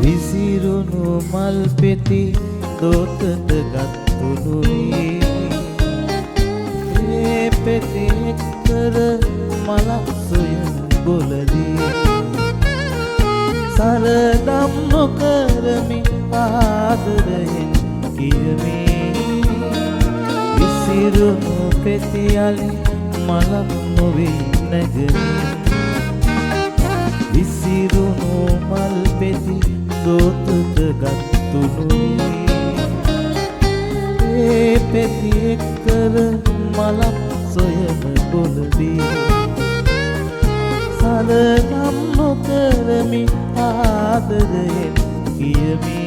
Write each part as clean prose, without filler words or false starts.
විසිරුණු මල් පෙති දෝතට ගත්තුනුයි ඒ පෙති එක්කර මලක් සොයන බොලදී සරදම් නොකරමි ආදරයෙන් කියමි විසිරුණු පෙති අලි මලක් නොවේ නැගනි විසිරුණු මල් පෙති දෝතට ගත්තුනුයි ඒ පෙති එක්කර මලක් සොයන බොලදී සරදම් නොකරමි ආදරයෙන් කියමි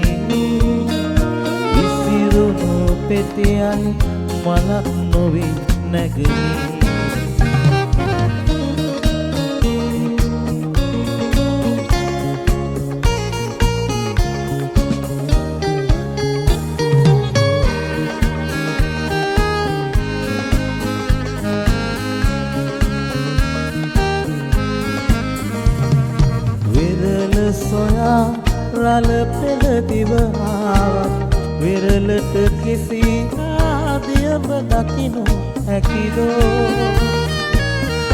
විසිරුණු පෙති අලි මලක් නොවේ නැගනි සොයා රළ පෙළ දිවහාවක් විරලට කිසි ආදියම දකිනු හැකිදෝ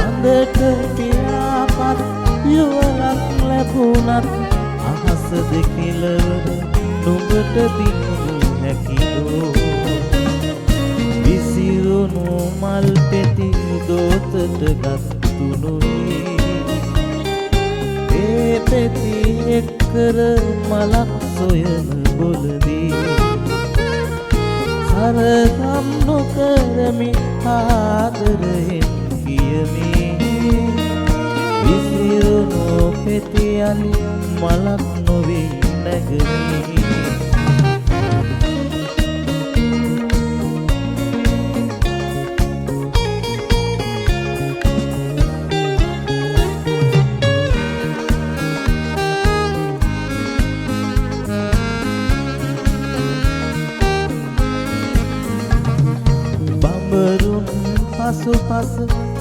අඳට පියාපත් යුවලක් ලැබුණත් අහස දෙකිලවර නුඹට දිනුනු හැකිදෝ විසිරුණු මල් පෙති දෝතට ගත්තුනුයි ඒ පෙති එක්කර මලක් සොයන බොලදී සරදම් නොකරමි ආදරයෙන් කියමි විසිරුණු පෙති අලි මලක් නොවේ නැගනි පසුපස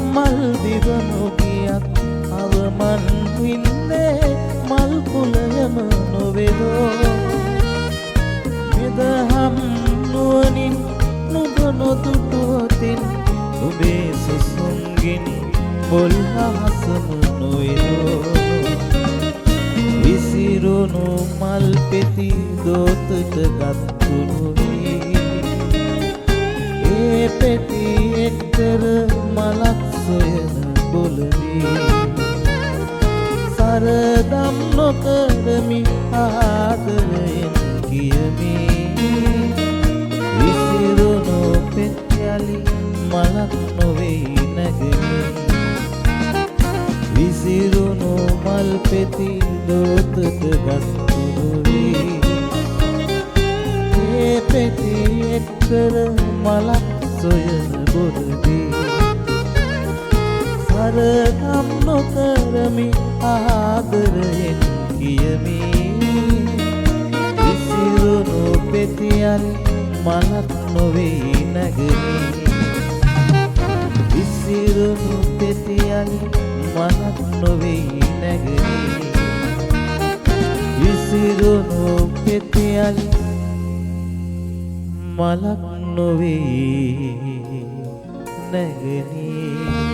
මල් දිව නොගියත් අවමන් වින්නේ මල් කුලයම නොවේදෝ මෙදහම් නුවණින් නුඹ නොදුටුවතින් ඔබේ සුසුම්ගිනි පොල් හසම නොවේදෝ විසිරුණු මල් පෙති දෝතට ගත්තුනුයි ඒ පෙති එක්කර මලක් සොයන බොලදී සරදම් නොකරමි ආදරයෙන් කියමි විසිරුණු පෙති අලි මලක් නොවේ නැගනි විසිරුණු මල් පෙති දෝතට ගත්තුනුයි ඒ පෙති එක්කර මලක් සොයන බොලදී සරදම් නොකරමි ආදරයෙන් කියමි විසිරුණු පෙති අලි මලක් නොවේ නැගනි විසිරුණු පෙති අලි මලක් නොවේ නැගනි විසිරුණු පෙති අලි මලක් නොවේ නැගනි